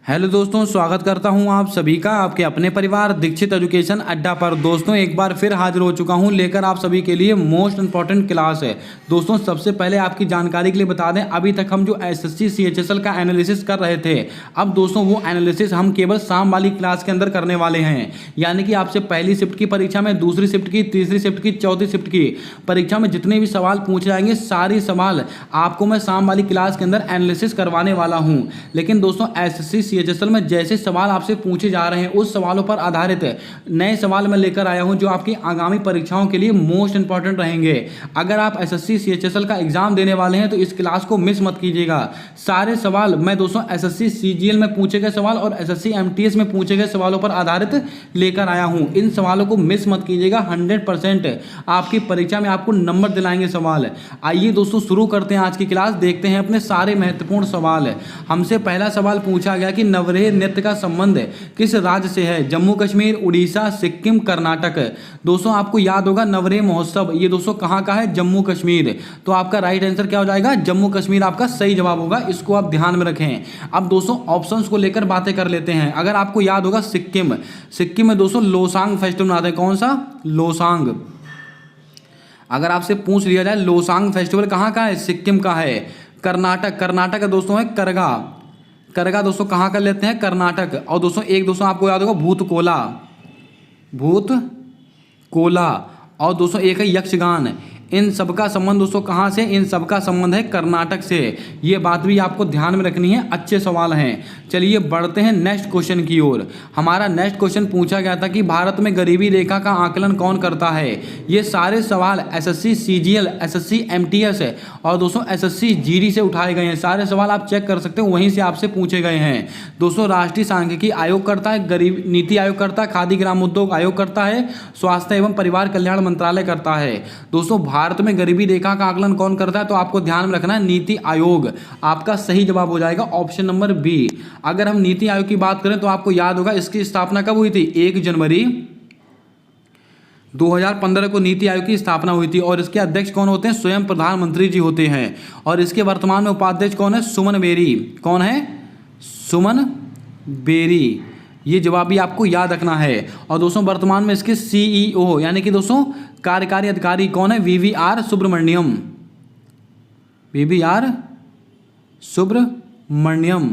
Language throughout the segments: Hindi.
हेलो दोस्तों, स्वागत करता हूं आप सभी का आपके अपने परिवार दीक्षित एजुकेशन अड्डा पर। दोस्तों एक बार फिर हाजिर हो चुका हूं लेकर आप सभी के लिए मोस्ट इंपॉर्टेंट क्लास है। दोस्तों सबसे पहले आपकी जानकारी के लिए बता दें, अभी तक हम जो एसएससी सीएचएसएल का एनालिसिस कर रहे थे, अब दोस्तों वो एनालिसिस हम केवल शाम वाली क्लास के अंदर करने वाले हैं। यानी कि आपसे पहली शिफ्ट की परीक्षा में, दूसरी शिफ्ट की, तीसरी शिफ्ट की, चौथी शिफ्ट की परीक्षा में जितने भी सवाल पूछे जाएंगे, सारे सवाल आपको मैं शाम वाली क्लास के अंदर एनालिसिस करवाने वाला हूं। लेकिन दोस्तों एसएससी सीएचएसएल में जैसे सवाल आपसे पूछे जा रहे हैं, उस सवालों पर आधारित नए सवाल मैं लेकर आया हूं जो आपकी आगामी परीक्षाओं के लिए मोस्ट इंपॉर्टेंट रहेंगे। अगर आप एसएससी सीएचएसएल का एग्जाम देने वाले हैं तो इस क्लास को मिस मत कीजिएगा। सारे सवाल मैं दोस्तों एसएससी सीजीएल में पूछे गए सवाल और एसएससी एमटीएस में पूछे गए सवालों पर आधारित लेकर आया हूं। इन सवालों को मिस मत कीजिएगा, 100% आपकी परीक्षा में आपको नंबर दिलाएंगे सवाल। आइए दोस्तों शुरू करते हैं आज की क्लास, देखते हैं अपने सारे महत्वपूर्ण सवाल। हमसे पहला सवाल पूछा गया कि नवरेह नृत्य का संबंध किस राज्य से है? जम्मू कश्मीर, उड़ीसा, सिक्किम, कर्नाटक। दोस्तों आपको याद होगा नवरेह महोत्सव ये दोस्तों कहाँ का है? जम्मू कश्मीर। तो आपका राइट आंसर क्या हो जाएगा? जम्मू कश्मीर आपका सही जवाब होगा, इसको आप ध्यान में रखें। अब दोस्तों ऑप्शंस को लेकर बातें कर लेते हैं। अगर आपको याद होगा सिक्किम, सिक्किम में दोस्तों लोसांग फेस्टिवल मनाते हैं। कौन सा? लोसांग। अगर आपसे पूछ लिया जाए लोसांग फेस्टिवल कहाँ का है? सिक्किम का है। कर्नाटक, कर्नाटक का दोस्तों है करगा। करगा दोस्तों कहाँ कर लेते हैं? कर्नाटक। और दोस्तों एक दोस्तों आपको याद होगा भूतकोला, भूतकोला। और दोस्तों एक है यक्षगान। इन सबका संबंध दोस्तों कहाँ से? इन सबका संबंध है कर्नाटक से। ये बात भी आपको ध्यान में रखनी है, अच्छे सवाल हैं। चलिए बढ़ते हैं नेक्स्ट क्वेश्चन की ओर। हमारा नेक्स्ट क्वेश्चन पूछा गया था कि भारत में गरीबी रेखा का आकलन कौन करता है? ये सारे सवाल एसएससी सीजीएल, एसएससी एमटीएस और दोस्तों एसएससी जीडी से उठाए गए हैं। सारे सवाल आप चेक कर सकते हो, वहीं से आपसे पूछे गए हैं। दोस्तों राष्ट्रीय सांख्यिकी आयोग करता है, गरीब नीति आयोग करता है, खादी ग्राम उद्योग आयोग करता है, स्वास्थ्य एवं परिवार कल्याण मंत्रालय करता है। दोस्तों भारत में गरीबी रेखा का आकलन कौन करता है? तो आपको ध्यान में रखना है नीति आयोग। आपका सही जवाब हो जाएगा ऑप्शन नंबर बी। अगर हम नीति आयोग की बात करें तो आपको याद होगा इसकी स्थापना कब हुई थी? 1 जनवरी 2015 को नीति आयोग की स्थापना हुई थी। और इसके अध्यक्ष कौन होते हैं? स्वयं प्रधानमंत्री जी होते हैं। और इसके वर्तमान में उपाध्यक्ष कौन है? सुमन बेरी। कौन है? सुमन बेरी। ये जवाब भी आपको याद रखना है। और दोस्तों वर्तमान में इसके सीईओ यानी कि दोस्तों कार्यकारी अधिकारी कौन है? VVR Subrahmanyam. VVR Subrahmanyam,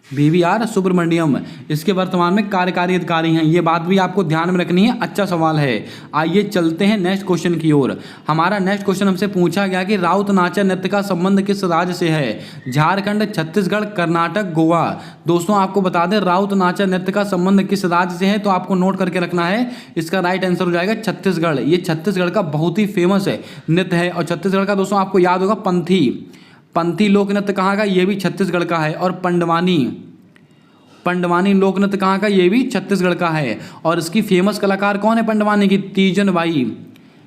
VVR Subrahmanyam इसके वर्तमान में कार्यकारी अधिकारी हैं। ये बात भी आपको ध्यान में रखनी है, अच्छा सवाल है। आइए चलते हैं नेक्स्ट क्वेश्चन की ओर। हमारा नेक्स्ट क्वेश्चन हमसे पूछा गया कि राउत नाचा नृत्य का संबंध किस राज्य से है? झारखंड, छत्तीसगढ़, कर्नाटक, गोवा। दोस्तों आपको बता दें राउत नाचा नृत्य का संबंध किस राज्य से है, तो आपको नोट करके रखना है। इसका राइट आंसर हो जाएगा छत्तीसगढ़। ये छत्तीसगढ़ का बहुत ही फेमस नृत्य है। और छत्तीसगढ़ का दोस्तों आपको याद होगा पंथी लोक नृत्य कहाँ का? ये भी छत्तीसगढ़ का है। और पंडवानी लोक नृत्य कहाँ का? ये भी छत्तीसगढ़ का है। और इसकी फेमस कलाकार कौन है पंडवानी की? तीजन बाई।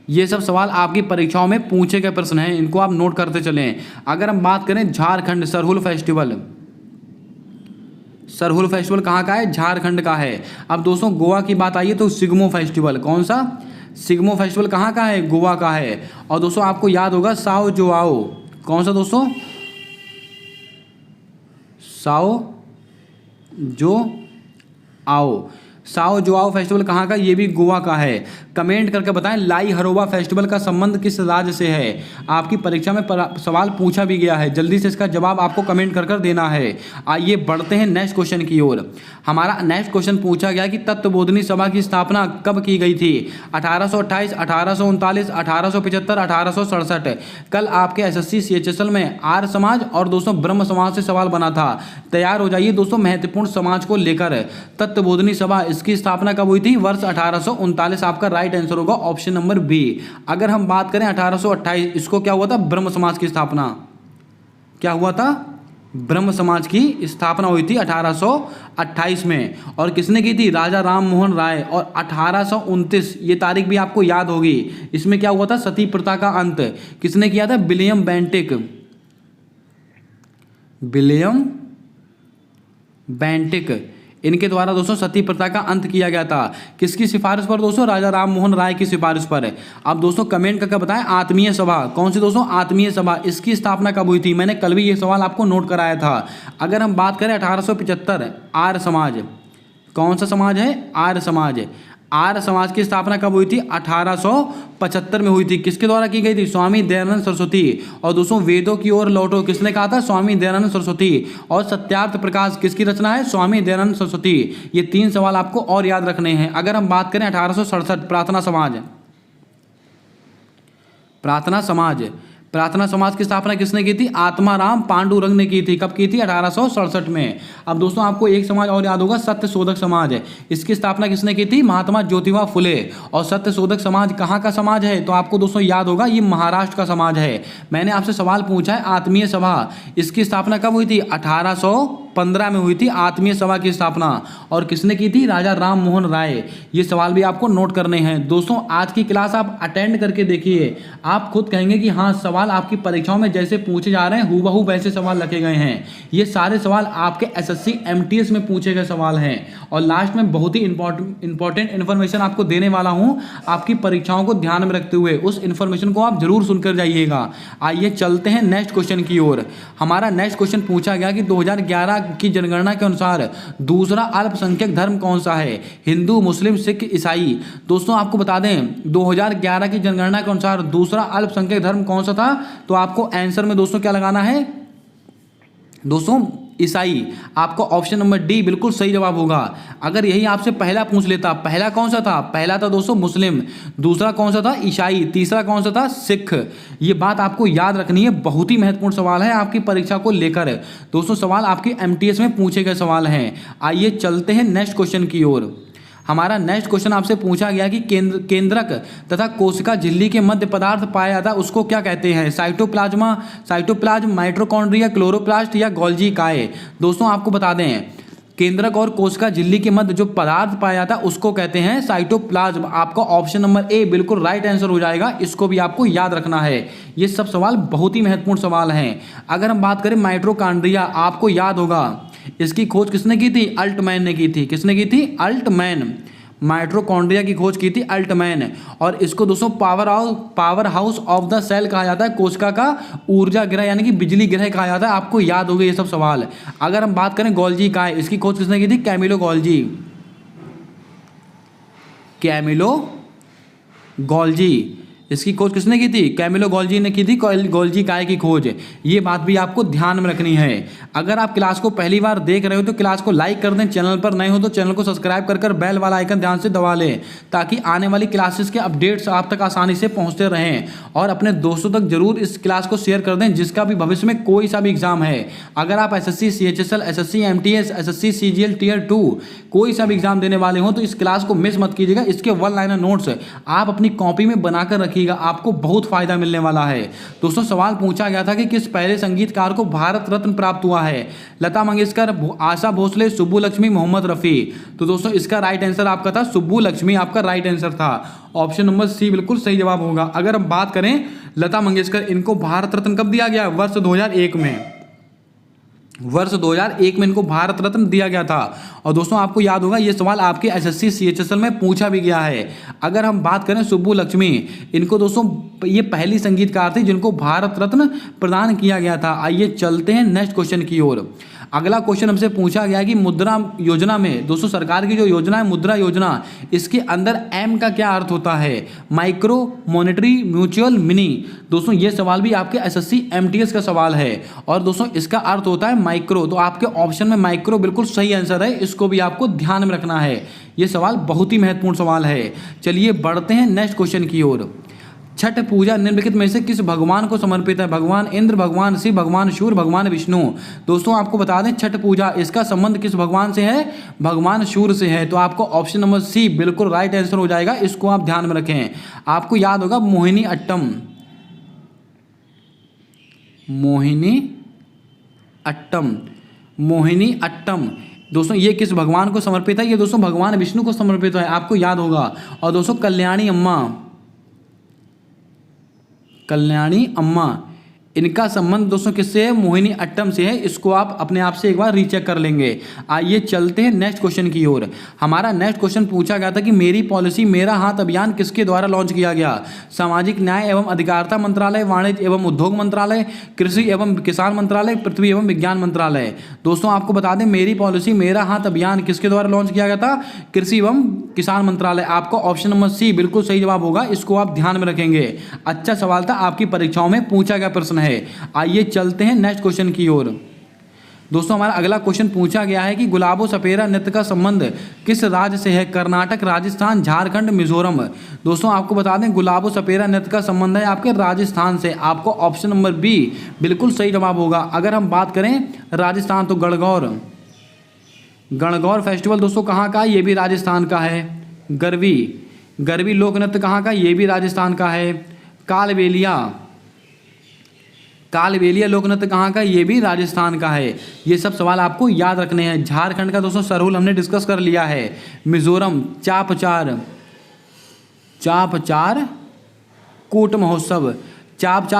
ये सब सवाल आपकी परीक्षाओं में पूछे गए प्रश्न हैं, इनको आप नोट करते चलें। अगर हम बात करें झारखंड, सरहुल फेस्टिवल, सरहुल फेस्टिवल कहाँ का है? झारखंड का है। अब दोस्तों गोवा की बात आई है तो सिग्मो फेस्टिवल। कौन सा? सिग्मो फेस्टिवल कहाँ का है? गोवा का है। और दोस्तों आपको याद होगा साओ जोआओ। कौन सा दोस्तों? साओ जोआओ फेस्टिवल कहाँ का? ये भी गोवा का है। कमेंट करके बताएं लाई हरोबा फेस्टिवल का संबंध किस राज्य से है? आपकी परीक्षा में सवाल पूछा भी गया है, जल्दी से इसका जवाब आपको कमेंट कर देना है। आइए बढ़ते हैं नेक्स्ट क्वेश्चन की ओर। हमारा नेक्स्ट क्वेश्चन पूछा गया कि तत्वबोधिनी सभा की स्थापना कब की गई थी? 1828, 1839, 1875, 1867। कल आपके एसएससी सीएचएसएल में आर्य समाज और दोस्तों ब्रह्म समाज से सवाल बना था। तैयार हो जाइए दोस्तों महत्वपूर्ण समाज को लेकर। तत्वबोधिनी सभा इसकी स्थापना कब हुई थी? वर्ष 1839। आपका राइट आंसर होगा ऑप्शन नंबर बी। अगर हम बात करें 1828, इसको क्या हुआ था? ब्रह्म समाज की स्थापना। क्या हुआ था? ब्रह्म समाज की स्थापना हुई थी 1828 में। और किसने की थी? राजा राम मोहन राय। और 1829 ये तारीख भी आपको याद होगी। इसमें क्या हुआ था? सती प्रथा का अंत किसने किया था? William Bentinck. विलियम बेंटिक इनके द्वारा दोस्तों सती प्रथा का अंत किया गया था। किसकी सिफारिश पर दोस्तों? राजा राम मोहन राय की सिफारिश पर। अब दोस्तों कमेंट करके बताएं आत्मीय सभा कौन सी दोस्तों? आत्मीय सभा, इसकी स्थापना कब हुई थी? मैंने कल भी ये सवाल आपको नोट कराया था। अगर हम बात करें 1875, आर्य समाज, कौन सा समाज है? आर्य समाज। आर्य समाज की स्थापना कब हुई थी? 1875 में हुई थी। किसके द्वारा की गई थी? स्वामी दयानंद सरस्वती। और दोस्तों वेदों की ओर लौटो किसने कहा था? स्वामी दयानंद सरस्वती। और सत्यार्थ प्रकाश किसकी रचना है? स्वामी दयानंद सरस्वती। ये 3 सवाल आपको और याद रखने हैं। अगर हम बात करें 1867, प्रार्थना समाज, प्रार्थना समाज, प्रार्थना समाज की स्थापना किसने की थी? आत्माराम पांडुरंग ने की थी। कब की थी? 1867 में। अब दोस्तों आपको एक समाज और याद होगा, सत्यशोधक समाज। इसकी स्थापना किसने की थी? महात्मा ज्योतिबा फुले। और सत्यशोधक समाज कहाँ का समाज है? तो आपको दोस्तों याद होगा ये महाराष्ट्र का समाज है। मैंने आपसे सवाल पूछा है आत्मीय सभा, इसकी स्थापना कब हुई थी? 1815 में हुई थी आत्मीय सभा की स्थापना। और किसने की थी? राजा राम मोहन राय। ये सवाल भी आपको नोट करने हैं। दोस्तों आज की क्लास आप अटेंड करके देखिए, आप खुद कहेंगे कि हाँ सवाल आपकी परीक्षाओं में जैसे पूछे जा रहे हैं हूबहू वैसे सवाल रखे गए हैं। ये सारे सवाल आपके एसएससी एमटीएस में पूछे गए सवाल हैं। और लास्ट में बहुत ही इंपॉर्टेंट इन्फॉर्मेशन आपको देने वाला हूं, आपकी परीक्षाओं को ध्यान में रखते हुए उस इन्फॉर्मेशन को आप जरूर सुनकर जाइएगा। आइए चलते हैं नेक्स्ट क्वेश्चन की ओर। हमारा नेक्स्ट क्वेश्चन पूछा गया कि 2011 की जनगणना के अनुसार दूसरा अल्पसंख्यक धर्म कौन सा है? हिंदू, मुस्लिम, सिख, ईसाई। दोस्तों आपको बता दें 2011 की जनगणना के अनुसार दूसरा अल्पसंख्यक धर्म कौन सा था? तो आपको आंसर में दोस्तों क्या लगाना है? दोस्तों ईसाई। आपको ऑप्शन नंबर डी बिल्कुल सही जवाब होगा। अगर यही आपसे पहला पूछ लेता, पहला कौन सा था? पहला था दोस्तों मुस्लिम, दूसरा कौन सा था? ईसाई, तीसरा कौन सा था? सिख। ये बात आपको याद रखनी है, बहुत ही महत्वपूर्ण सवाल है आपकी परीक्षा को लेकर। दोस्तों सवाल आपके एमटीएस में पूछे गए सवाल हैं। आइए चलते हैं नेक्स्ट क्वेश्चन की ओर। हमारा नेक्स्ट क्वेश्चन आपसे पूछा गया कि केंद्रक तथा कोशिका झिल्ली के मध्य पदार्थ पाया जाता है उसको क्या कहते हैं? साइटोप्लाज्मा, साइटोप्लाज्म, माइटोकॉन्ड्रिया, क्लोरोप्लास्ट या गोल्जी काय। दोस्तों आपको बता दें केंद्रक और कोशिका झिल्ली के मध्य जो पदार्थ पाया जाता है उसको कहते हैं साइटोप्लाज्म। आपका ऑप्शन नंबर ए बिल्कुल राइट आंसर हो जाएगा। इसको भी आपको याद रखना है। ये सब सवाल बहुत ही महत्वपूर्ण सवाल हैं। अगर हम बात करें माइटोकॉन्ड्रिया, आपको याद होगा इसकी खोज किसने की थी? अल्टमैन ने की थी। किसने की थी? अल्टमैन। माइटोकॉन्ड्रिया की खोज की थी अल्टमैन। और इसको दोस्तों power house of the cell कहा जाता है। कोशिका का ऊर्जा गृह यानी कि बिजली गृह कहा जाता है। आपको याद होगा ये सब सवाल। अगर हम बात करें गोल्जी काय, इसकी खोज किसने की थी? Camillo Golgi. कैमिलो गोल्जी, इसकी खोज किसने की थी? कैमिलो गोल्जी ने की थी गोल्जी काय की खोज। ये बात भी आपको ध्यान में रखनी है। अगर आप क्लास को पहली बार देख रहे हो तो क्लास को लाइक कर दें, चैनल पर नए हो तो चैनल को सब्सक्राइब कर बेल वाला आइकन ध्यान से दबा लें ताकि आने वाली क्लासेस के अपडेट्स आप तक आसानी से पहुंचते रहें। और अपने दोस्तों तक जरूर इस क्लास को शेयर कर दें जिसका भी भविष्य में कोई सा भी एग्जाम है। अगर आप SSC CHSL, SSC MTS, SSC CGL tier 2 कोई सा भी एग्जाम देने वाले हो तो इस क्लास को मिस मत कीजिएगा। इसके 1 लाइनर नोट्स आप अपनी कॉपी में बनाकर रखिएगा, आपको बहुत फायदा मिलने वाला है। दोस्तों सवाल पूछा गया था कि किस पहले संगीतकार को भारत रत्न प्राप्त हुआ है? लता मंगेशकर, आशा भोसले, सुब्बू लक्ष्मी, मोहम्मद रफ़ी। तो दोस्तों इसका राइट आंसर आपका था सुब्बू लक्ष्मी, आपका राइट आंसर था। ऑप्शन नंबर सी बिल्कुल सही जवाब होगा। अगर हम बात करें लता मंगेशकर, इनको भारत रत्न कब दिया गया? वर्ष 2001 में। वर्ष 2001 में इनको भारत रत्न दिया गया था। और दोस्तों आपको याद होगा ये सवाल आपके एसएससी सीएचएसएल में पूछा भी गया है। अगर हम बात करें सुब्बू लक्ष्मी, इनको दोस्तों ये पहली संगीतकार थी जिनको भारत रत्न प्रदान किया गया था। आइए चलते हैं नेक्स्ट क्वेश्चन की ओर। अगला क्वेश्चन हमसे पूछा गया कि मुद्रा योजना में, दोस्तों सरकार की जो योजना है मुद्रा योजना, इसके अंदर एम का क्या अर्थ होता है? Micro, monetary, mutual, mini. दोस्तों ये सवाल भी आपके एसएससी एमटीएस का सवाल है। और दोस्तों इसका अर्थ होता है माइक्रो। तो आपके ऑप्शन में माइक्रो बिल्कुल सही आंसर है। इसको भी आपको ध्यान में रखना है। ये सवाल बहुत ही महत्वपूर्ण सवाल है। चलिए बढ़ते हैं नेक्स्ट क्वेश्चन की ओर। छठ पूजा निम्नलिखित में से किस भगवान को समर्पित है? भगवान इंद्र, भगवान शिव, भगवान सूर्य, भगवान विष्णु। दोस्तों आपको बता दें छठ पूजा इसका संबंध किस भगवान से है? भगवान सूर्य से है। तो आपको ऑप्शन नंबर सी बिल्कुल राइट आंसर हो जाएगा। इसको आप ध्यान में रखें। आपको याद होगा मोहिनी अट्टम, मोहिनी अट्टम, मोहिनी अट्टम। दोस्तों ये किस भगवान को समर्पित है? ये दोस्तों भगवान विष्णु को समर्पित है, आपको याद होगा। और दोस्तों कल्याणी अम्मा, कल्याणी अम्मा, इनका संबंध दोस्तों किससे है? मोहिनीअट्टम से है। इसको आप अपने आप से एक बार रीचेक कर लेंगे। आइए चलते हैं नेक्स्ट क्वेश्चन की ओर। हमारा नेक्स्ट क्वेश्चन पूछा गया था कि मेरी पॉलिसी मेरा हाथ अभियान किसके द्वारा लॉन्च किया गया? सामाजिक न्याय एवं अधिकारिता मंत्रालय, वाणिज्य एवं उद्योग मंत्रालय, कृषि एवं किसान मंत्रालय, पृथ्वी एवं विज्ञान मंत्रालय। दोस्तों आपको बता दें, मेरी पॉलिसी मेरा हाथ अभियान किसके द्वारा लॉन्च किया गया था? कृषि एवं किसान मंत्रालय। आपको ऑप्शन नंबर सी बिल्कुल सही जवाब होगा, इसको आप ध्यान में रखेंगे। अच्छा सवाल था, आपकी परीक्षाओं में पूछा गया प्रश्न है। आइए चलते हैं नेक्स्ट क्वेश्चन की ओर। दोस्तों हमारा अगला क्वेश्चन पूछा गया है कि गुलाबो सपेरा नृत्य का संबंध किस राज्य से है? कर्नाटक, राजस्थान, झारखंड, मिजोरम। दोस्तों आपको बता दें, गुलाबो सपेरा नृत्य का संबंध है आपके राजस्थान से। आपको ऑप्शन नंबर बी बिल्कुल सही जवाब होगा। अगर हम बात करें राजस्थान तो गणगौर फेस्टिवल दोस्तों कहाँ का? ये भी राजस्थान का है। गरवी लोक नृत्य कहाँ का? ये भी राजस्थान का है। कालबेलिया लोक नृत्य कहाँ का? ये भी राजस्थान का है। ये सब सवाल आपको याद रखने हैं। झारखंड का दोस्तों सरहुल हमने डिस्कस कर लिया है। मिजोरम चापचार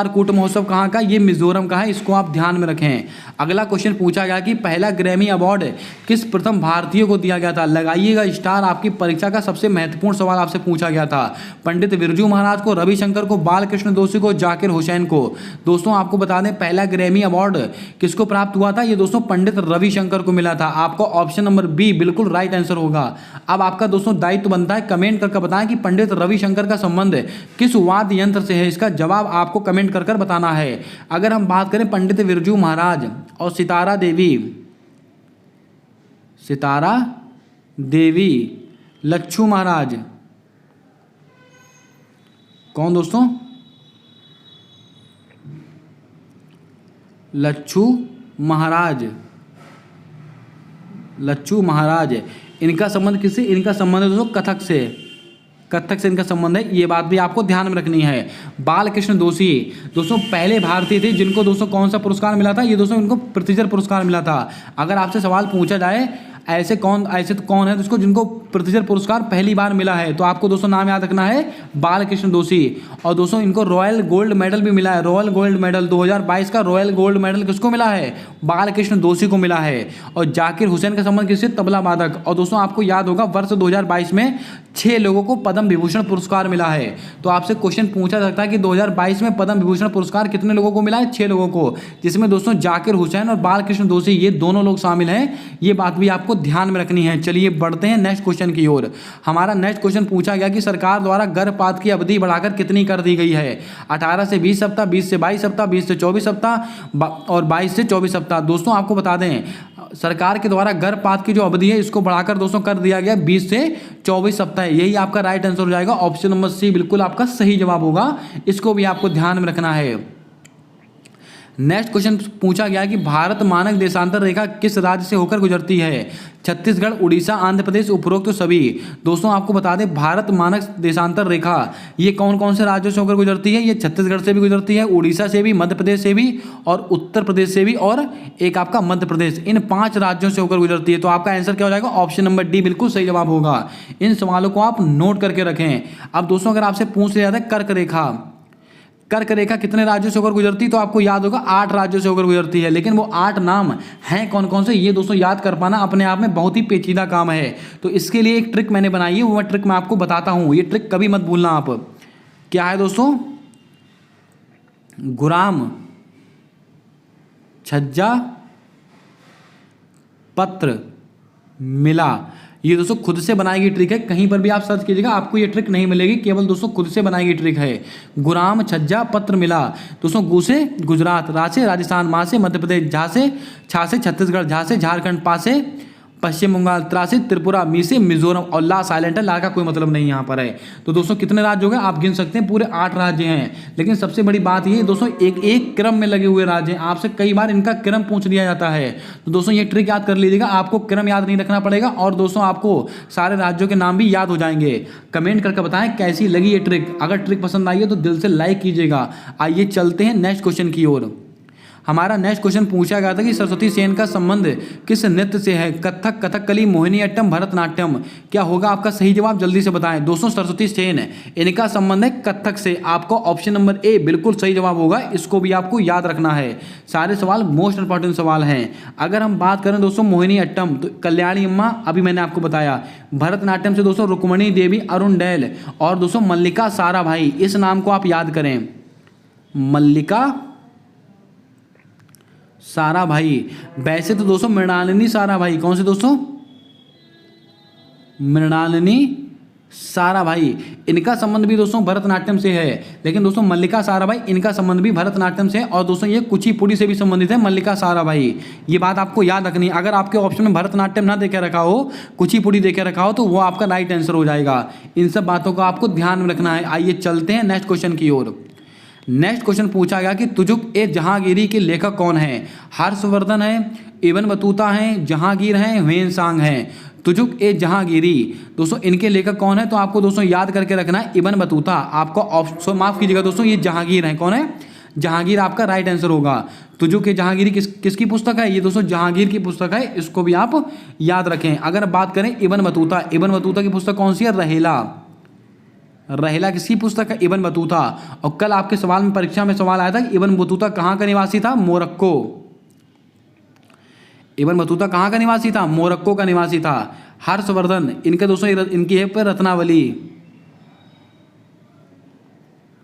कूट महोत्सव कहाँ का? ये मिजोरम का है। इसको आप ध्यान में रखें। अगला क्वेश्चन पूछा गया कि पहला ग्रैमी अवार्ड किस प्रथम भारतीय को दिया गया था? लगाइएगा स्टार, आपकी परीक्षा का सबसे महत्वपूर्ण सवाल आपसे पूछा गया था। पंडित बिरजू महाराज को, रविशंकर को, बालकृष्ण दोषी को, जाकिर हुसैन को। दोस्तों आपको बता दें, पहला ग्रैमी अवार्ड किसको प्राप्त हुआ था? ये दोस्तों पंडित रविशंकर को मिला था। आपको ऑप्शन नंबर बी बिल्कुल राइट आंसर होगा। अब आपका दोस्तों दायित्व बनता है कमेंट करके बताएं कि पंडित रविशंकर का संबंध किस वाद्य यंत्र से है। इसका जवाब आपको कमेंट कर बताना है। अगर हम बात करें पंडित बिरजू महाराज और सितारा देवी लच्छू महाराज, कौन दोस्तों? लच्छू महाराज। इनका संबंध किससे? इनका संबंध दोस्तों कथक से इनका संबंध है। ये बात भी आपको ध्यान में रखनी है। बालकृष्ण दोषी दोस्तों पहले भारतीय थे जिनको दोस्तों कौन सा पुरस्कार मिला था? ये दोस्तों इनको पृथ्वीशर पुरस्कार मिला था। अगर आपसे सवाल पूछा जाए ऐसे कौन है दोस्तों जिनको पृथ्वीशर पुरस्कार पहली बार मिला है, तो आपको दोस्तों नाम याद रखना है बालकृष्ण दोषी। और दोस्तों इनको रॉयल गोल्ड मेडल भी मिला है। रॉयल गोल्ड मेडल 2022 का रॉयल गोल्ड मेडल किसको मिला है? बालकृष्ण दोषी को मिला है। और जाकिर हुसैन का संबंध किससे? तबला वादक। और दोस्तों आपको याद होगा वर्ष 2022 में 6 लोगों को पद्म विभूषण पुरस्कार मिला है। तो आपसे क्वेश्चन पूछा सकता है कि 2022 में पद्म विभूषण पुरस्कार कितने लोगों को मिला है? 6 लोगों को, जिसमें दोस्तों जाकिर हुसैन और बालकृष्ण दोषी ये दोनों लोग शामिल हैं। ये बात भी आपको ध्यान में रखनी है। चलिए बढ़ते हैं नेक्स्ट क्वेश्चन की ओर। हमारा नेक्स्ट क्वेश्चन पूछा गया कि सरकार द्वारा गर्भपात की अवधि बढ़ाकर कितनी कर दी गई है? 18 से 20 सप्ताह, 20 से 22 सप्ताह, 20 से 24 सप्ताह और 22 से 24 सप्ताह। दोस्तों आपको बता दें, सरकार के द्वारा गर्भपात की जो अवधि है इसको बढ़ाकर दोस्तों कर दिया गया 20 से 24 सप्ताह। यही आपका राइट आंसर हो जाएगा। ऑप्शन नंबर सी बिल्कुल आपका सही जवाब होगा। इसको भी आपको ध्यान में रखना है। नेक्स्ट क्वेश्चन पूछा गया कि भारत मानक देशांतर रेखा किस राज्य से होकर गुजरती है? छत्तीसगढ़, उड़ीसा, आंध्र प्रदेश, उपरोक्त तो सभी। दोस्तों आपको बता दें, भारत मानक देशांतर रेखा ये कौन कौन से राज्यों से होकर गुजरती है? ये छत्तीसगढ़ से भी गुजरती है, उड़ीसा से भी, मध्य प्रदेश से भी और उत्तर प्रदेश से भी, और एक आपका मध्य प्रदेश। इन 5 राज्यों से होकर गुजरती है। तो आपका आंसर क्या हो जाएगा? ऑप्शन नंबर डी बिल्कुल सही जवाब होगा। इन सवालों को आप नोट करके रखें। अब दोस्तों अगर आपसे पूछ लिया जाता है कर्क रेखा कितने राज्यों से होकर गुजरती, तो आपको याद होगा 8 राज्यों से होकर गुजरती है। लेकिन वो 8 नाम हैं कौन कौन से, ये दोस्तों याद कर पाना अपने आप में बहुत ही पेचीदा काम है। तो इसके लिए एक ट्रिक मैंने बनाई है, वो ट्रिक मैं आपको बताता हूँ। ये ट्रिक कभी मत भूलना आप। क्या है दोस्तों? गुराम छज्जा पत्र मिला। ये दोस्तों खुद से बनाई गई ट्रिक है। कहीं पर भी आप सर्च कीजिएगा आपको ये ट्रिक नहीं मिलेगी। केवल दोस्तों खुद से बनाई गई ट्रिक है। गुराम छज्जा पत्र मिला। दोस्तों गु से गुजरात, रा से राजस्थान, मा से मध्य प्रदेश, झा से छा से छत्तीसगढ़, झा से झारखंड, पा से पश्चिम बंगाल, त्रा से त्रिपुरा, मी से मिजोरम और ला साइलेंट है। ला का कोई मतलब नहीं यहाँ पर है। तो दोस्तों कितने राज्य हो गए आप गिन सकते हैं, पूरे 8 राज्य हैं। लेकिन सबसे बड़ी बात ये दोस्तों एक एक क्रम में लगे हुए राज्य हैं। आपसे कई बार इनका क्रम पूछ लिया जाता है। तो दोस्तों ये ट्रिक याद कर लीजिएगा, आपको क्रम याद नहीं रखना पड़ेगा और दोस्तों आपको सारे राज्यों के नाम भी याद हो जाएंगे। कमेंट करके बताएं कैसी लगी ये ट्रिक। अगर ट्रिक पसंद आई है तो दिल से लाइक कीजिएगा। आइए चलते हैं नेक्स्ट क्वेश्चन की ओर। हमारा नेक्स्ट क्वेश्चन पूछा गया था कि सरस्वती सेन का संबंध किस नृत्य से है? कथक, कथकली, मोहिनीअट्टम, भरतनाट्यम। क्या होगा आपका सही जवाब? जल्दी से बताएं। दोस्तों सरस्वती सेन इनका संबंध है कथक से। आपको ऑप्शन नंबर ए बिल्कुल सही जवाब होगा, इसको भी आपको याद रखना है। सारे सवाल मोस्ट इंपॉर्टेंट सवाल हैं। अगर हम बात करें दोस्तों मोहिनीअट्टम तो कल्याणी अम्मा, अभी मैंने आपको बताया। भरतनाट्यम से दोस्तों रुक्मणी देवी अरुणडेल, और दोस्तों मल्लिका साराभाई, इस नाम को आप याद करें, मल्लिका साराभाई। वैसे तो दोस्तों मृणालिनी साराभाई, कौन से दोस्तों? मृणालिनी साराभाई, इनका संबंध भी दोस्तों भरतनाट्यम से है। लेकिन दोस्तों मल्लिका साराभाई, इनका संबंध भी भरतनाट्यम से है, और दोस्तों ये कुचिपुड़ी से भी संबंधित है मल्लिका साराभाई। ये बात आपको याद रखनी है। अगर आपके ऑप्शन में भरतनाट्यम ना देखे रखा हो, कुचिपुड़ी देखे रखा हो, तो वो आपका राइट आंसर हो जाएगा। इन सब बातों का आपको ध्यान में रखना है। आइए चलते हैं नेक्स्ट क्वेश्चन की ओर। नेक्स्ट क्वेश्चन पूछा गया कि तुजुक ए जहांगीरी के लेखक कौन है? हर्षवर्धन है, इब्न बतूता है, जहांगीर है, ह्वेनसांग है। तुजुक ए जहांगीरी, दोस्तों इनके लेखक कौन है? तो आपको दोस्तों याद करके रखना है इब्न बतूता। आपको ऑप्शन माफ कीजिएगा दोस्तों, ये जहांगीर है। कौन है? जहांगीर आपका राइट आंसर होगा। तुजुक ए जहांगीरी किसकी पुस्तक है? ये दोस्तों जहांगीर की पुस्तक है, इसको भी आप याद रखें। अगर बात करें इब्न बतूता, इब्न बतूता की पुस्तक कौन सी है? रहेला। रहेला किसकी पुस्तक है? Ibn Battuta. और कल आपके सवाल में, परीक्षा में सवाल आया था कि इब्न बतूता कहाँ का निवासी था? मोरक्को। इब्न बतूता कहाँ का निवासी था? मोरक्को का निवासी था। हर्षवर्धन, इनके दोस्तों इनकी है पर रत्नावली,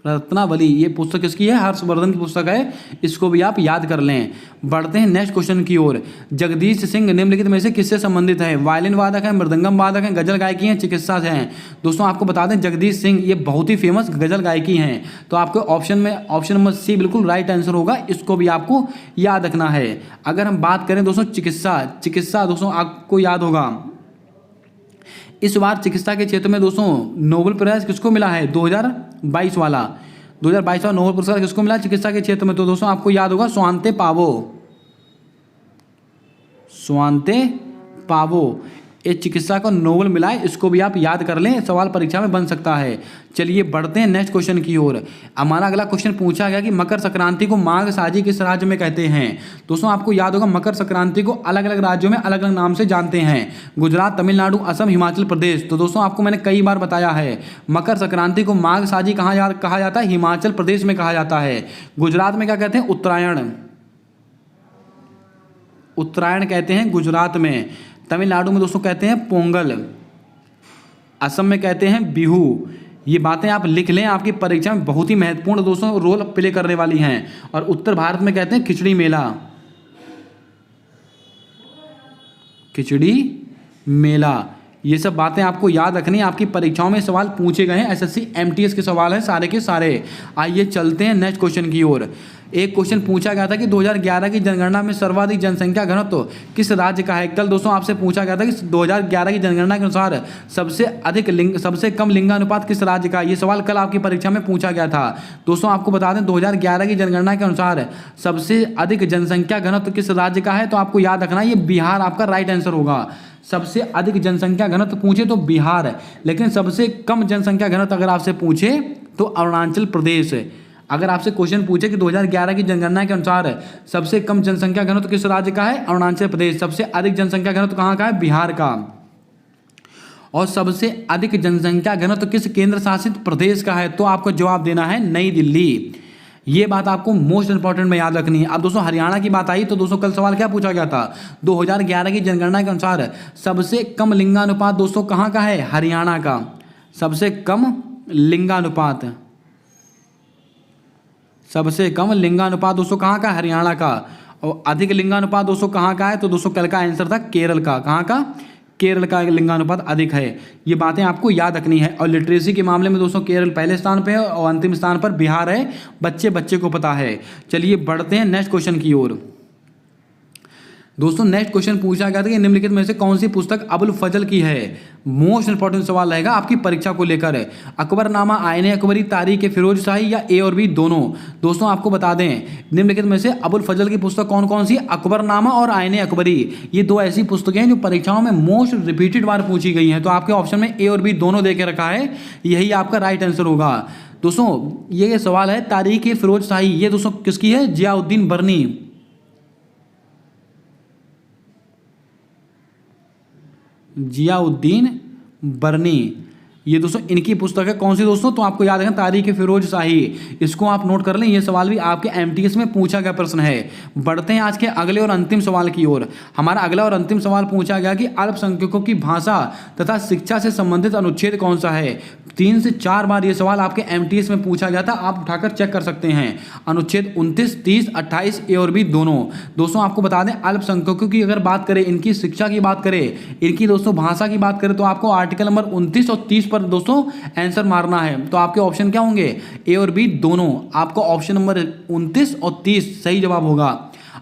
रत्नावली, ये पुस्तक किसकी है? हर्षवर्धन की पुस्तक है, इसको भी आप याद कर लें। बढ़ते हैं नेक्स्ट क्वेश्चन की ओर। जगदीश सिंह निम्नलिखित में से किससे संबंधित है? वायलिन वादक है, मृदंगम वादक है, गजल गायकी हैं, चिकित्सा से हैं। दोस्तों आपको बता दें जगदीश सिंह ये बहुत ही फेमस गजल गायकी हैं। तो आपको ऑप्शन में ऑप्शन नंबर सी बिल्कुल राइट आंसर होगा, इसको भी आपको याद रखना है। अगर हम बात करें दोस्तों चिकित्सा दोस्तों आपको याद होगा, इस बार चिकित्सा के क्षेत्र में दोस्तों नोबेल प्राइज किसको मिला है? 2022 वाला 2022 वाला नोबेल पुरस्कार किसको मिला चिकित्सा के क्षेत्र में? तो दोस्तों आपको याद होगा स्वांते पावो, ये चिकित्सा को नोबेल मिला है, इसको भी आप याद कर लें, सवाल परीक्षा में बन सकता है। चलिए बढ़ते हैं नेक्स्ट क्वेश्चन की ओर। हमारा अगला क्वेश्चन पूछा गया कि मकर संक्रांति को माघ साजी किस राज्य में कहते हैं? दोस्तों आपको याद होगा मकर संक्रांति को अलग अलग राज्यों में अलग अलग नाम से जानते हैं, गुजरात, तमिलनाडु, असम, हिमाचल प्रदेश। तो दोस्तों आपको मैंने कई बार बताया है मकर संक्रांति को माघ साजी कहा जाता है? हिमाचल प्रदेश में कहा जाता है। गुजरात में क्या कहते हैं? उत्तरायण कहते हैं गुजरात में। तमिलनाडु में दोस्तों कहते हैं पोंगल, असम में कहते हैं बिहू। ये बातें आप लिख लें, आपकी परीक्षा में बहुत ही महत्वपूर्ण दोस्तों रोल प्ले करने वाली हैं। और उत्तर भारत में कहते हैं खिचड़ी मेला। ये सब बातें आपको याद रखनी है, आपकी परीक्षाओं में सवाल पूछे गए हैं, एसएससी एमटीएस के सवाल हैं सारे के सारे। आइए चलते हैं नेक्स्ट क्वेश्चन की ओर। एक क्वेश्चन पूछा गया था कि 2011 की जनगणना में सर्वाधिक जनसंख्या घनत्व किस राज्य का है? कल दोस्तों आपसे पूछा गया था कि 2011 की जनगणना के अनुसार सबसे कम लिंगानुपात किस राज्य का? ये सवाल कल आपकी परीक्षा में पूछा गया था। दोस्तों आपको बता दें 2011 की जनगणना के अनुसार सबसे अधिक जनसंख्या घनत्व किस राज्य का है? तो आपको याद रखना ये बिहार आपका राइट आंसर होगा। सबसे अधिक जनसंख्या घनत्व पूछे तो बिहार है, लेकिन सबसे कम जनसंख्या घनत्व अगर आपसे पूछे तो अरुणाचल प्रदेश है। अगर आपसे क्वेश्चन पूछे कि 2011 की जनगणना के अनुसार सबसे कम जनसंख्या घनत्व किस राज्य का है? अरुणाचल प्रदेश। सबसे अधिक जनसंख्या घनत्व कहाँ का है? बिहार का। और सबसे अधिक जनसंख्या घनत्व किस केंद्र शासित प्रदेश का है? तो आपको जवाब देना है नई दिल्ली। ये बात आपको मोस्ट इंपॉर्टेंट में याद रखनी है। अब दोस्तों हरियाणा की बात आई तो दोस्तों कल सवाल क्या पूछा गया था? 2011 की जनगणना के अनुसार सबसे कम लिंगानुपात दोस्तों कहाँ का है? हरियाणा का। सबसे कम लिंगानुपात दोस्तों कहाँ का? हरियाणा का। और अधिक लिंगानुपात दोस्तों कहाँ का है? तो दोस्तों कल का आंसर था केरल का। कहाँ का? केरल का लिंगानुपात अधिक है। ये बातें आपको याद रखनी है। और लिटरेसी के मामले में दोस्तों केरल पहले स्थान पे है और अंतिम स्थान पर बिहार है, बच्चे को पता है। चलिए बढ़ते हैं नेक्स्ट क्वेश्चन की ओर। दोस्तों नेक्स्ट क्वेश्चन पूछा गया था कि निम्नलिखित में से कौन सी पुस्तक अबुल फजल की है? मोस्ट इंपॉर्टेंट सवाल रहेगा आपकी परीक्षा को लेकर। अकबरनामा, आईने अकबरी, तारीख फिरोज शाही या ए और बी दोनों? दोस्तों आपको बता दें निम्नलिखित में से अबुल फजल की पुस्तक कौन कौन सी? अकबरनामा और आईने अकबरी। ये दो ऐसी पुस्तकें हैं जो परीक्षाओं में मोस्ट रिपीटेड बार पूछी गई हैं। तो आपके ऑप्शन में ए और बी दोनों दे के रखा है, यही आपका राइट आंसर होगा। दोस्तों ये सवाल है तारीख फिरोज शाही, ये दोस्तों किसकी है? जियाउद्दीन बर्नी। जियाउद्दीन बरनी। ये दोस्तों इनकी पुस्तक है। कौन सी दोस्तों? तो आपको याद है तारीख फिरोज शाही। इसको आप नोट कर लें, ये सवाल भी आपके एमटीएस में पूछा गया प्रश्न है। बढ़ते हैं आज के अगले और अंतिम सवाल की ओर। हमारा अगला और अंतिम सवाल पूछा गया कि अल्पसंख्यकों की भाषा तथा शिक्षा से संबंधित अनुच्छेद कौन सा है। 3 से 4 बार ये सवाल आपके एमटीएस में पूछा गया था, आप उठाकर चेक कर सकते हैं। अनुच्छेद 29, 30, 28 ए और बी दोनों। दोस्तों आपको बता दें, अल्पसंख्यकों की अगर बात करें, इनकी शिक्षा की बात करें, इनकी दोस्तों भाषा की बात करें, तो आपको आर्टिकल नंबर 29 और 30 पर दोस्तों आंसर मारना है। तो आपके ऑप्शन क्या होंगे? ए और बी दोनों। आपको ऑप्शन नंबर 29 और 30 सही जवाब होगा।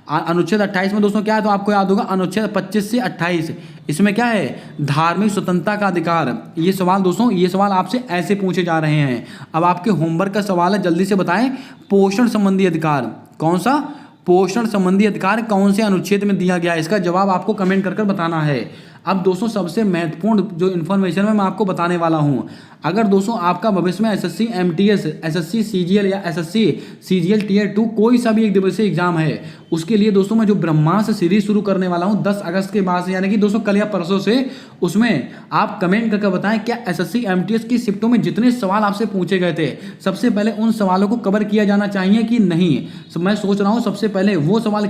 अनुच्छेद 28 में दोस्तों क्या है? तो आपको याद होगा अनुच्छेद 25 से 28, इसमें क्या है? धार्मिक स्वतंत्रता का अधिकार। ये सवाल दोस्तों, ये सवाल आपसे ऐसे पूछे जा रहे हैं। अब आपके होमवर्क का सवाल है, जल्दी से बताएं, पोषण संबंधी अधिकार कौन सा? पोषण संबंधी अधिकार कौन से अनुच्छेद में दिया गया है? इसका जवाब आपको कमेंट कर बताना है। अब दोस्तों सबसे महत्वपूर्ण जो इन्फॉर्मेशन है मैं आपको बताने वाला हूं। अगर दोस्तों आपका भविष्य में एसएससी एमटीएस, एसएससी सीजीएल या एसएससी सीजीएल टियर 2 कोई सा भी एक दिवसीय एग्जाम है, उसके लिए दोस्तों मैं जो ब्रह्मास्त्र सीरीज शुरू करने वाला हूं 10 अगस्त के बाद से, यानी कि दोस्तों कल या परसों से, उसमें आप कमेंट करके बताएं क्या एसएससी एमटीएस की शिफ्टों में जितने सवाल आपसे पूछे गए थे, सबसे पहले उन सवालों को कवर किया जाना चाहिए कि नहीं। मैं सोच रहा हूं सबसे पहले वो सवाल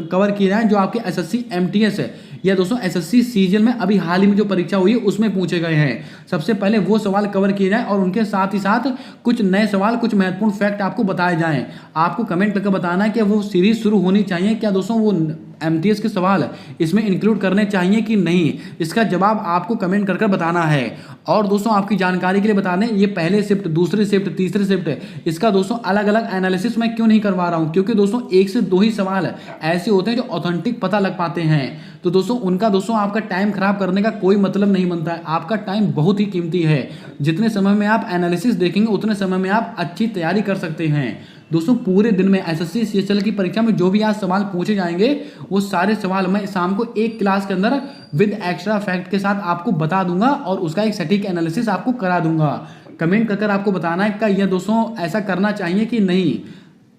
कवर किए जाएं जो आपके एसएससी एमटीएस है या दोस्तों एसएससी सीजीएल में अभी हाल ही में जो परीक्षा हुई है उसमें पूछे गए हैं। सबसे पहले वो सवाल कवर किए जाएं और उनके साथ ही साथ कुछ नए सवाल, कुछ महत्वपूर्ण फैक्ट आपको बताए जाएं। आपको कमेंट करके बताना है कि वो सीरीज शुरू होनी चाहिए क्या दोस्तों, वो एमटीएस के सवाल इसमें इंक्लूड करने चाहिए कि नहीं। इसका जवाब आपको कमेंट करके बताना है। और दोस्तों आपकी जानकारी के लिए बता दें, ये पहले शिफ्ट, दूसरी शिफ्ट, तीसरी शिफ्ट, इसका दोस्तों अलग अलग एनालिसिस मैं क्यों नहीं करवा रहा हूं, क्योंकि दोस्तों 1 से 2 ही सवाल ऐसे होते हैं जो ऑथेंटिक पता लग पाते हैं। तो दोस्तों उनका दोस्तों आपका टाइम खराब करने का कोई मतलब नहीं बनता है। आपका टाइम बहुत ही कीमती है। जितने समय में आप एनालिसिस देखेंगे उतने समय में आप अच्छी तैयारी कर सकते हैं। दोस्तों पूरे दिन में एसएससी सीजीएल की परीक्षा में जो भी आज सवाल पूछे जाएंगे वो सारे सवाल मैं शाम को एक क्लास के अंदर विद एक्स्ट्रा फैक्ट के साथ आपको बता दूंगा और उसका एक सटीक एनालिसिस आपको करा दूंगा। कमेंट कर आपको बताना है क्या यह दोस्तों ऐसा करना चाहिए कि नहीं।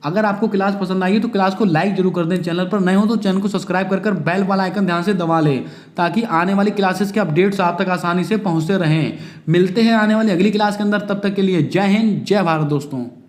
अगर आपको क्लास पसंद आई तो क्लास को लाइक जरूर कर दें। चैनल पर नए हो तो चैनल को सब्सक्राइब कर बेल वाला आइकन ध्यान से दबा लें ताकि आने वाली क्लासेस के अपडेट्स आप तक आसानी से पहुंचते रहें। मिलते हैं आने वाली अगली क्लास के अंदर, तब तक के लिए जय हिंद, जय भारत दोस्तों।